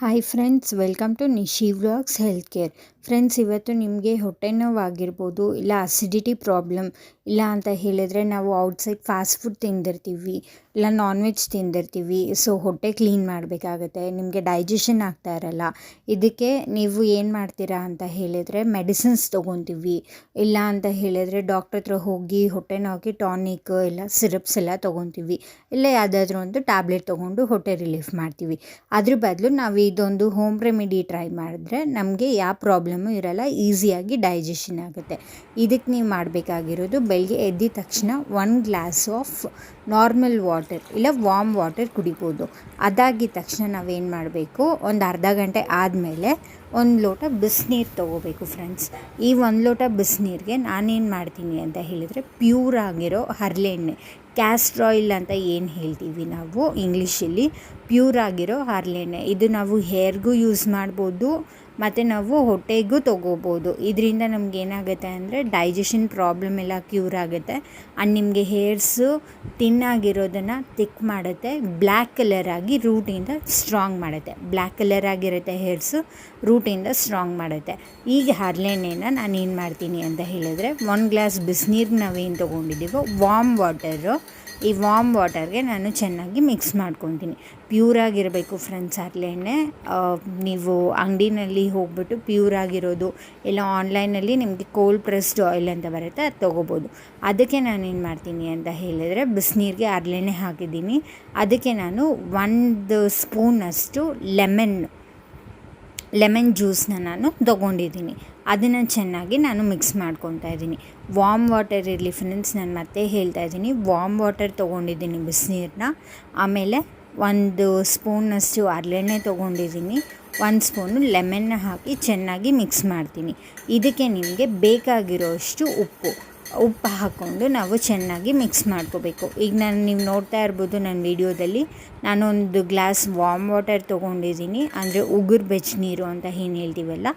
Hi friends, welcome to Nishi vlogs health care. Friends, ಇವತ್ತು ನಿಮಗೆ ಹೊಟ್ಟೆ ನೋವಾಗಿರ್ಬೋದು, ಇಲ್ಲ ಅಸಿಡಿಟಿ ಪ್ರಾಬ್ಲಮ್ ಇಲ್ಲ ಅಂತ ಹೇಳಿದರೆ ನಾವು ಔಟ್ಸೈಡ್ ಫಾಸ್ಟ್ ಫುಡ್ ತಿಂದಿರ್ತೀವಿ, ಇಲ್ಲ ನಾನ್ ವೆಜ್ ತಿಂದಿರ್ತೀವಿ. ಸೊ ಹೊಟ್ಟೆ ಕ್ಲೀನ್ ಮಾಡಬೇಕಾಗತ್ತೆ, ನಿಮಗೆ ಡೈಜೆಷನ್ ಆಗ್ತಾ ಇರಲ್ಲ. ಇದಕ್ಕೆ ನೀವು ಏನು ಮಾಡ್ತೀರಾ ಅಂತ ಹೇಳಿದರೆ ಮೆಡಿಸಿನ್ಸ್ ತೊಗೊತೀವಿ. ಇಲ್ಲ ಅಂತ ಹೇಳಿದರೆ ಡಾಕ್ಟ್ರ್ ಹತ್ರ ಹೋಗಿ ಹೊಟ್ಟೆ ನೋವಿಗೆ ಟಾನಿಕ್ ಇಲ್ಲ ಸಿರಪ್ಸ್ ಎಲ್ಲ ತೊಗೊತೀವಿ. ಇಲ್ಲ ಯಾವುದಾದ್ರೂ ಒಂದು ಟ್ಯಾಬ್ಲೆಟ್ ತೊಗೊಂಡು ಹೊಟ್ಟೆ ರಿಲೀಫ್ ಮಾಡ್ತೀವಿ. ಅದ್ರ ಬದಲು ನಾವು ಇದೊಂದು ಹೋಮ್ ರೆಮಿಡಿ ಟ್ರೈ ಮಾಡಿದ್ರೆ ನಮಗೆ ಯಾವ ಪ್ರಾಬ್ಲಮ್ಮು ಇರಲ್ಲ, ಈಸಿಯಾಗಿ ಡೈಜೆಷನ್ ಆಗುತ್ತೆ. ಇದಕ್ಕೆ ನೀವು ಮಾಡಬೇಕಾಗಿರೋದು, ಬೆಳಗ್ಗೆ ಎದ್ದ ತಕ್ಷಣ 1 ಗ್ಲಾಸ್ ಆಫ್ ನಾರ್ಮಲ್ ವಾಟರ್ ಇಲ್ಲ ವಾರ್ಮ್ ವಾಟರ್ ಕುಡಿಬೋದು. ಅದಾಗಿದ್ದ ತಕ್ಷಣ ನಾವೇನು ಮಾಡಬೇಕು, ಒಂದು ಅರ್ಧ ಗಂಟೆ ಆದಮೇಲೆ 1 ಲೋಟ ಬಿಸಿನೀರು ತೊಗೋಬೇಕು. ಫ್ರೆಂಡ್ಸ್, ಈ 1 ಲೋಟ ಬಿಸಿನೀರಿಗೆ ನಾನೇನು ಮಾಡ್ತೀನಿ ಅಂತ ಹೇಳಿದರೆ, ಪ್ಯೂರ್ ಆಗಿರೋ ಹರಳೆಣ್ಣೆ, ಕ್ಯಾಸ್ಟ್ರ್ ಆಯಿಲ್ ಅಂತ ಏನು ಹೇಳ್ತೀವಿ ನಾವು ಇಂಗ್ಲೀಷಲ್ಲಿ, ಪ್ಯೂರ್ ಆಗಿರೋ ಹರಳೆಣ್ಣೆ, ಇದು ನಾವು ಹೇರ್ಗೂ ಯೂಸ್ ಮಾಡ್ಬೋದು ಮತ್ತು ನಾವು ಹೊಟ್ಟೆಗೂ ತೊಗೋಬೋದು. ಇದರಿಂದ ನಮ್ಗೆ ಏನಾಗುತ್ತೆ ಅಂದರೆ ಡೈಜೆಷನ್ ಪ್ರಾಬ್ಲಮ್ ಎಲ್ಲ ಕ್ಯೂರ್ ಆಗುತ್ತೆ. ಆ್ಯಂಡ್ ನಿಮಗೆ ಹೇರ್ಸು ತಿನ್ನಾಗಿರೋದನ್ನು ತಿಕ್ ಮಾಡುತ್ತೆ, ಬ್ಲ್ಯಾಕ್ ಕಲರ್ ಆಗಿ ರೂಟಿಂದ ಸ್ಟ್ರಾಂಗ್ ಮಾಡುತ್ತೆ. ಬ್ಲ್ಯಾಕ್ ಕಲರ್ ಆಗಿರುತ್ತೆ ಹೇರ್ಸು, ರೂಟಿಂದ ಸ್ಟ್ರಾಂಗ್ ಮಾಡುತ್ತೆ. ಈಗ ಹರಳೆಣ್ಣೆನ ನಾನು ಏನು ಮಾಡ್ತೀನಿ ಅಂತ ಹೇಳಿದರೆ, 1 ಗ್ಲಾಸ್ ಬಿಸಿನೀರಿಗೆ ನಾವೇನು ತೊಗೊಂಡಿದ್ದೀವೋ ವಾರ್ಮ್ ವಾಟರು, ಈ ವಾರ್ಮ್ ವಾಟರ್ಗೆ ನಾನು ಚೆನ್ನಾಗಿ ಮಿಕ್ಸ್ ಮಾಡ್ಕೊತೀನಿ. ಪ್ಯೂರಾಗಿರಬೇಕು ಫ್ರೆಂಡ್ಸ್ ಹರಳೆಣ್ಣೆ. ನೀವು ಅಂಗಡಿನಲ್ಲಿ ಹೋಗ್ಬಿಟ್ಟು ಪ್ಯೂರ್ ಆಗಿರೋದು, ಇಲ್ಲ ಆನ್ಲೈನಲ್ಲಿ ನಿಮಗೆ ಕೋಲ್ಡ್ ಪ್ರೆಸ್ಡ್ ಆಯಿಲ್ ಅಂತ ಬರುತ್ತೆ, ಅದು ತೊಗೋಬೋದು. ಅದಕ್ಕೆ ನಾನೇನು ಮಾಡ್ತೀನಿ ಅಂತ ಹೇಳಿದರೆ, ಬಿಸಿನೀರಿಗೆ ಹರಳೆಣ್ಣೆ ಹಾಕಿದ್ದೀನಿ. ಅದಕ್ಕೆ ನಾನು 1 ಸ್ಪೂನಷ್ಟು ಲೆಮನ್ ಜ್ಯೂಸನ್ನ ನಾನು ತೊಗೊಂಡಿದ್ದೀನಿ. ಅದನ್ನು ಚೆನ್ನಾಗಿ ನಾನು ಮಿಕ್ಸ್ ಮಾಡ್ಕೊತಾ ಇದ್ದೀನಿ. ವಾರ್ಮ್ ವಾಟರ್ ಇರಲಿ ಫ್ರೆಂಡ್ಸ್, ನಾನು ಮತ್ತೆ ಹೇಳ್ತಾ ಇದ್ದೀನಿ, ವಾರ್ಮ್ ವಾಟರ್ ತೊಗೊಂಡಿದ್ದೀನಿ ಬಿಸಿನೀರನ್ನ. ಆಮೇಲೆ 1 ಸ್ಪೂನಷ್ಟು ಹರಳೆಣ್ಣೆ ತೊಗೊಂಡಿದ್ದೀನಿ, 1 ಸ್ಪೂನು ಲೆಮನ್ನ ಹಾಕಿ ಚೆನ್ನಾಗಿ ಮಿಕ್ಸ್ ಮಾಡ್ತೀನಿ. ಇದಕ್ಕೆ ನಿಮಗೆ ಬೇಕಾಗಿರೋಷ್ಟು ಉಪ್ಪು ಹಾಕ್ಕೊಂಡು ನಾವು ಚೆನ್ನಾಗಿ ಮಿಕ್ಸ್ ಮಾಡ್ಕೋಬೇಕು. ಈಗ ನೀವು ನೋಡ್ತಾ ಇರ್ಬೋದು ನನ್ನ ವಿಡಿಯೋದಲ್ಲಿ, ನಾನು 1 ಗ್ಲಾಸ್ ವಾರ್ಮ್ ವಾಟರ್ ತೊಗೊಂಡಿದ್ದೀನಿ, ಅಂದರೆ ಉಗುರು ಬೆಚ್ಚ ನೀರು ಅಂತ ಏನು ಹೇಳ್ತೀವಲ್ಲ,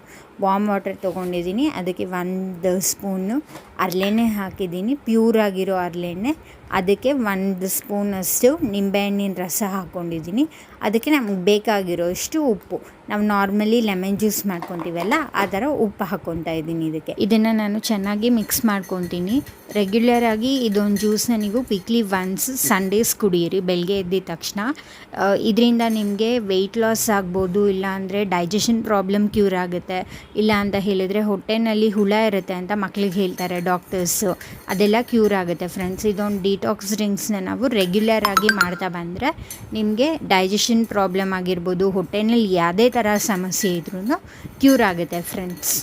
ವಾರ್ಮ್ ವಾಟರ್ ತೊಗೊಂಡಿದ್ದೀನಿ. ಅದಕ್ಕೆ 1 ಸ್ಪೂನು ಹರಳೆಣ್ಣೆ ಹಾಕಿದ್ದೀನಿ, ಪ್ಯೂರ್ ಆಗಿರೋ ಹರಳೆಣ್ಣೆ. ಅದಕ್ಕೆ 1 ಸ್ಪೂನಷ್ಟು ನಿಂಬೆಹಣ್ಣಿನ ರಸ ಹಾಕ್ಕೊಂಡಿದ್ದೀನಿ. ಅದಕ್ಕೆ ನಮಗೆ ಬೇಕಾಗಿರೋಷ್ಟು ಉಪ್ಪು, ನಾವು ನಾರ್ಮಲಿ ಲೆಮನ್ ಜ್ಯೂಸ್ ಮಾಡ್ಕೊತೀವಲ್ಲ ಆ ಥರ ಉಪ್ಪು ಹಾಕ್ಕೊತಾ ಇದ್ದೀನಿ. ಇದನ್ನು ನಾನು ಚೆನ್ನಾಗಿ ಮಿಕ್ಸ್ ಮಾಡ್ಕೊತೀನಿ. ರೆಗ್ಯುಲರಾಗಿ ಇದೊಂದು ಜ್ಯೂಸನ್ನ ನೀವು ವೀಕ್ಲಿ ಒನ್ಸ್ ಸಂಡೇಸ್ ಕುಡಿಯಿರಿ ಬೆಳಗ್ಗೆ ಎದ್ದಿದ ತಕ್ಷಣ. ಇದರಿಂದ ನಿಮಗೆ ವೆಯ್ಟ್ ಲಾಸ್ ಆಗ್ಬೋದು, ಇಲ್ಲ ಅಂದರೆ ಡೈಜೆಷನ್ ಪ್ರಾಬ್ಲಮ್ ಕ್ಯೂರ್ ಆಗುತ್ತೆ. ಇಲ್ಲ ಅಂತ ಹೇಳಿದರೆ ಹೊಟ್ಟೆನಲ್ಲಿ ಹುಳ ಇರುತ್ತೆ ಅಂತ ಮಕ್ಳಿಗೆ ಹೇಳ್ತಾರೆ ಡಾಕ್ಟರ್ಸು, ಅದೆಲ್ಲ ಕ್ಯೂರ್ ಆಗುತ್ತೆ ಫ್ರೆಂಡ್ಸ್. ಇದೊಂದು ಡಿಟಾಕ್ಸ್ ಡ್ರಿಂಕ್ಸ್ನ ನಾವು ರೆಗ್ಯುಲರ್ ಆಗಿ ಮಾಡ್ತಾ ಬಂದರೆ ನಿಮಗೆ ಡೈಜೆಷನ್ ಪ್ರಾಬ್ಲಮ್ ಆಗಿರ್ಬೋದು, ಹೊಟ್ಟೆನಲ್ಲಿ ಯಾವುದೇ ಥರ ಸಮಸ್ಯೆ ಇದ್ರೂ ಕ್ಯೂರ್ ಆಗುತ್ತೆ ಫ್ರೆಂಡ್ಸ್.